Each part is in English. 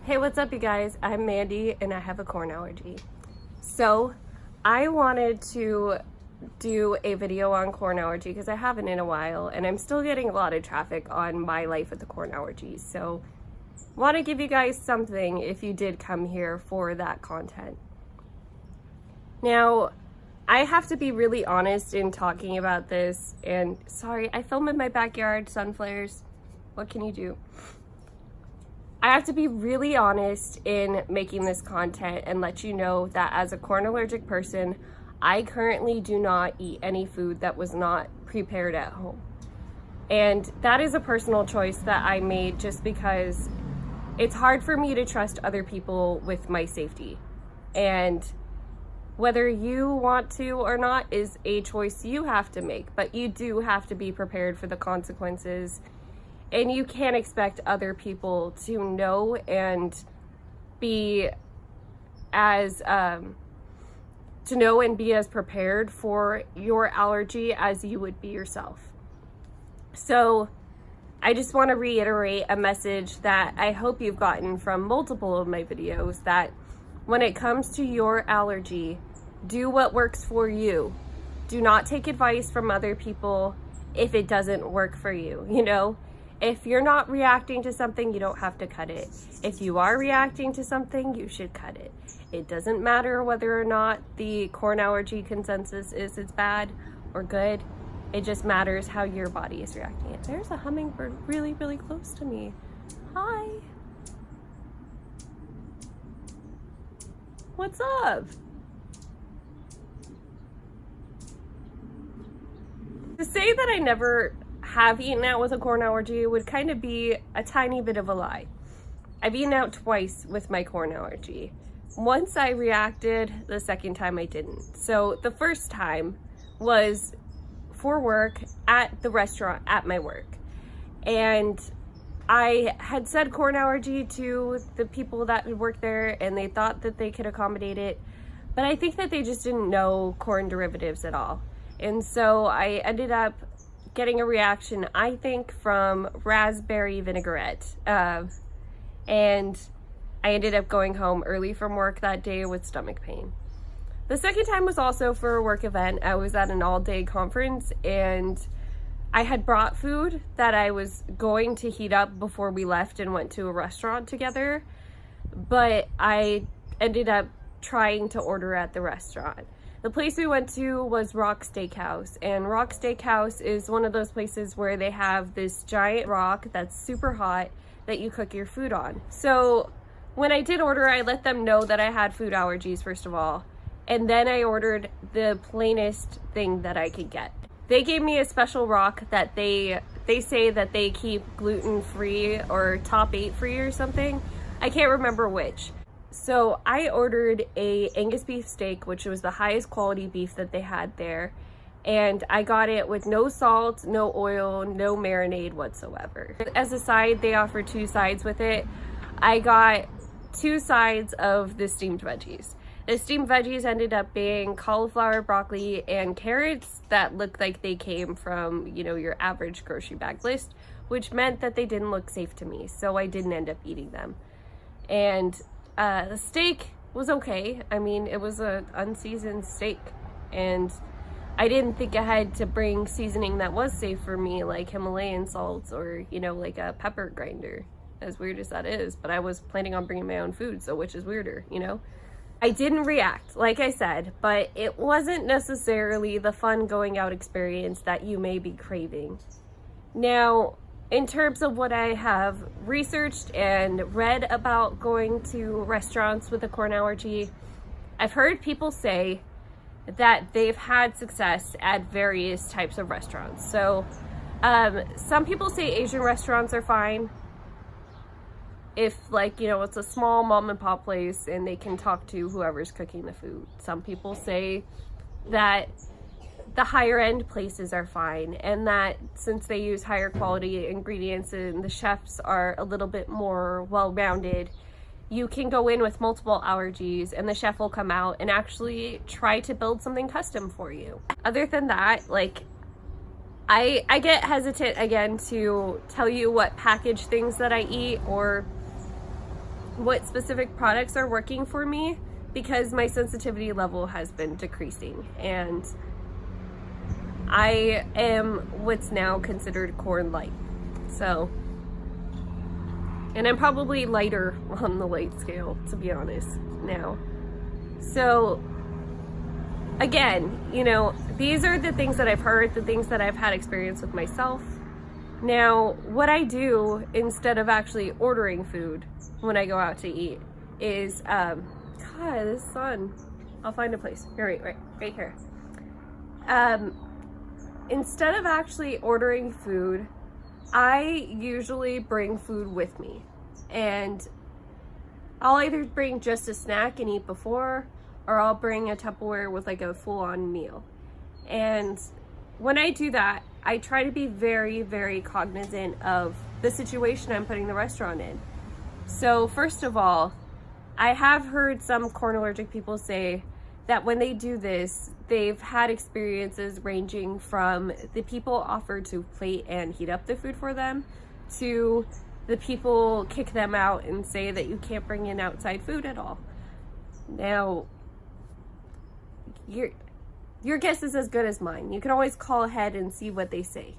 Hey, what's up you guys? I'm Mandy and I have a corn allergy. So I wanted to do a video on corn allergy because I haven't in a while and I'm still getting a lot of traffic on my life with the corn allergy. So want to give you guys something if you did come here for that content. Now, I have to be really honest in talking about this, and sorry, I film in my backyard, sunflares. What can you do? I have to be really honest in making this content and let you know that as a corn allergic person, I currently do not eat any food that was not prepared at home. And that is a personal choice that I made just because it's hard for me to trust other people with my safety. And whether you want to or not is a choice you have to make, but you do have to be prepared for the consequences. And you can't expect other people to know and be as prepared for your allergy as you would be yourself. So I just want to reiterate a message that I hope you've gotten from multiple of my videos, that when it comes to your allergy, do what works for you. Do not take advice from other people if it doesn't work for you, you know? If you're not reacting to something, you don't have to cut it. If you are reacting to something, you should cut it. It doesn't matter whether or not the corn allergy consensus is it's bad or good. It just matters how your body is reacting. There's a hummingbird really, really close to me. Hi. What's up? To say that I never have eaten out with a corn allergy would kind of be a tiny bit of a lie. I've eaten out twice with my corn allergy. Once I reacted, the second time I didn't. So the first time was for work at the restaurant at my work. And I had said corn allergy to the people that work there and they thought that they could accommodate it. But I think that they just didn't know corn derivatives at all. And so I ended up getting a reaction, I think, from raspberry vinaigrette. And I ended up going home early from work that day with stomach pain. The second time was also for a work event. I was at an all-day conference and I had brought food that I was going to heat up before we left and went to a restaurant together, but I ended up trying to order at the restaurant. The place we went to was Rock Steakhouse, and Rock Steakhouse is one of those places where they have this giant rock that's super hot that you cook your food on. So when I did order, I let them know that I had food allergies, first of all, and then I ordered the plainest thing that I could get. They gave me a special rock that they say that they keep gluten-free or top 8 free or something. I can't remember which. So I ordered a Angus beef steak, which was the highest quality beef that they had there. And I got it with no salt, no oil, no marinade whatsoever. As a side, they offer 2 sides with it. I got 2 sides of the steamed veggies. The steamed veggies ended up being cauliflower, broccoli, and carrots that looked like they came from, you know, your average grocery bag list, which meant that they didn't look safe to me, so I didn't end up eating them. And the steak was okay. I mean, it was an unseasoned steak, and I didn't think ahead to bring seasoning that was safe for me, like Himalayan salts or, you know, like a pepper grinder, as weird as that is. But I was planning on bringing my own food, so which is weirder, you know? I didn't react, like I said, but it wasn't necessarily the fun going out experience that you may be craving. Now, in terms of what I have researched and read about going to restaurants with a corn allergy, I've heard people say that they've had success at various types of restaurants. So some people say Asian restaurants are fine if, like, you know, it's a small mom and pop place and they can talk to whoever's cooking the food. Some people say that the higher end places are fine, and that since they use higher quality ingredients and the chefs are a little bit more well-rounded, you can go in with multiple allergies and the chef will come out and actually try to build something custom for you. Other than that, like, I get hesitant again to tell you what packaged things that I eat or what specific products are working for me, because my sensitivity level has been decreasing, and I am what's now considered corn light. So, and I'm probably lighter on the light scale, to be honest, now. So, again, you know, these are the things that I've heard, the things that I've had experience with myself. Now, what I do instead of actually ordering food when I go out to eat is, God, this sun. I'll find a place. Here, right here. Instead of actually ordering food, I usually bring food with me, and I'll either bring just a snack and eat before, or I'll bring a Tupperware with like a full-on meal. And when I do that, I try to be very, very cognizant of the situation I'm putting the restaurant in. So first of all, I have heard some corn allergic people say that when they do this, they've had experiences ranging from the people offered to plate and heat up the food for them, to the people kick them out and say that you can't bring in outside food at all. Now, your guess is as good as mine. You can always call ahead and see what they say.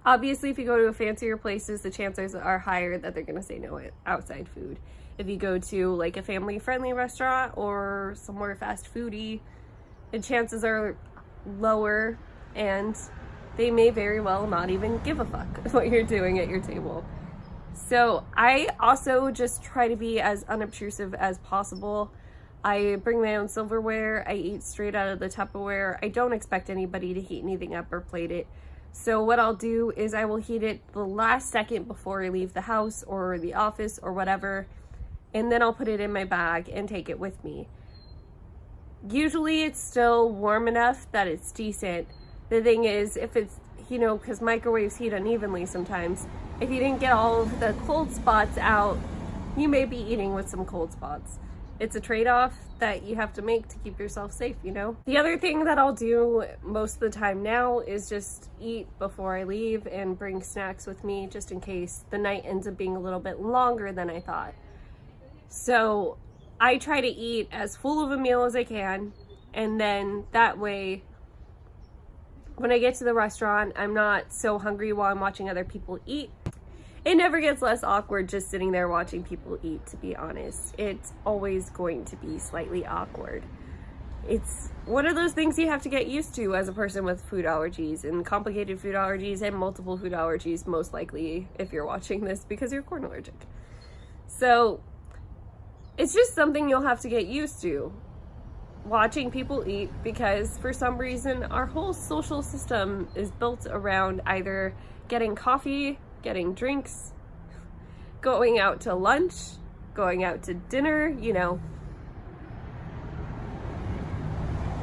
Obviously, if you go to fancier places, the chances are higher that they're going to say no outside food. If you go to like a family-friendly restaurant or somewhere fast foody, the chances are lower, and they may very well not even give a fuck what you're doing at your table. So I also just try to be as unobtrusive as possible. I bring my own silverware. I eat straight out of the Tupperware. I don't expect anybody to heat anything up or plate it. So what I'll do is I will heat it the last second before I leave the house or the office or whatever, and then I'll put it in my bag and take it with me. Usually it's still warm enough that it's decent. The thing is, if it's, you know, because microwaves heat unevenly sometimes, if you didn't get all of the cold spots out, you may be eating with some cold spots. It's a trade-off that you have to make to keep yourself safe, you know? The other thing that I'll do most of the time now is just eat before I leave and bring snacks with me, just in case the night ends up being a little bit longer than I thought. So I try to eat as full of a meal as I can, and then that way, when I get to the restaurant, I'm not so hungry while I'm watching other people eat. It never gets less awkward just sitting there watching people eat, to be honest. It's always going to be slightly awkward. It's one of those things you have to get used to as a person with food allergies, and complicated food allergies and multiple food allergies, most likely, if you're watching this because you're corn allergic. So it's just something you'll have to get used to, watching people eat, because for some reason our whole social system is built around either getting coffee, getting drinks, going out to lunch, going out to dinner, you know.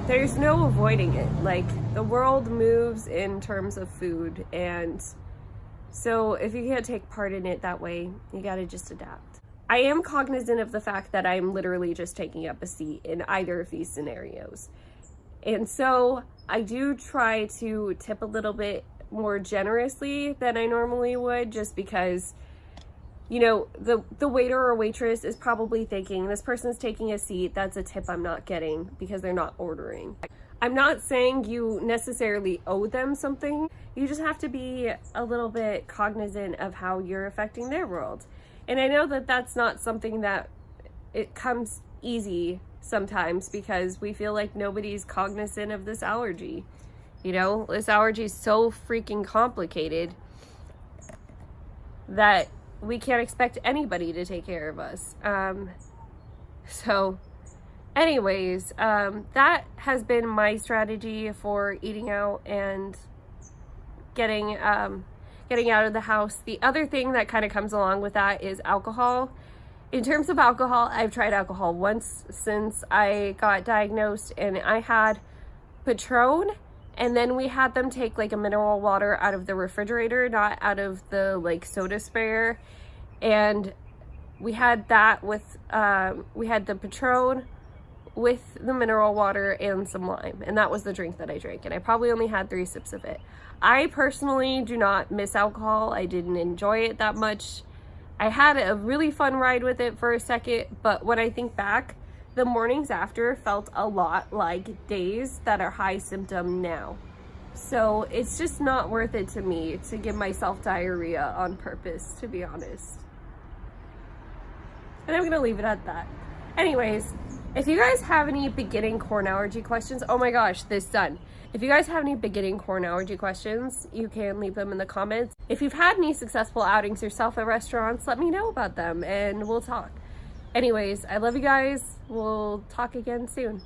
There's no avoiding it. Like, the world moves in terms of food, and so if you can't take part in it that way, you gotta just adapt. I am cognizant of the fact that I'm literally just taking up a seat in either of these scenarios. And so I do try to tip a little bit more generously than I normally would, just because, you know, the waiter or waitress is probably thinking, this person's taking a seat, that's a tip I'm not getting because they're not ordering. I'm not saying you necessarily owe them something. You just have to be a little bit cognizant of how you're affecting their world. And I know that that's not something that it comes easy sometimes, because we feel like nobody's cognizant of this allergy. You know, this allergy is so freaking complicated that we can't expect anybody to take care of us. So anyways, that has been my strategy for eating out and getting out of the house. The other thing that kind of comes along with that is alcohol. In terms of alcohol, I've tried alcohol once since I got diagnosed, and I had Patron, and then we had them take like a mineral water out of the refrigerator, not out of the like soda sprayer. And we had that with, we had the Patron with the mineral water and some lime. And that was the drink that I drank. And I probably only had 3 sips of it. I personally do not miss alcohol. I didn't enjoy it that much. I had a really fun ride with it for a second, but when I think back, the mornings after felt a lot like days that are high symptom now. So it's just not worth it to me to give myself diarrhea on purpose, to be honest. And I'm gonna leave it at that. Anyways, if you guys have any beginning corn allergy questions, oh my gosh, this done. If you guys have any beginning corn allergy questions, you can leave them in the comments. If you've had any successful outings yourself at restaurants, let me know about them and we'll talk. Anyways, I love you guys. We'll talk again soon.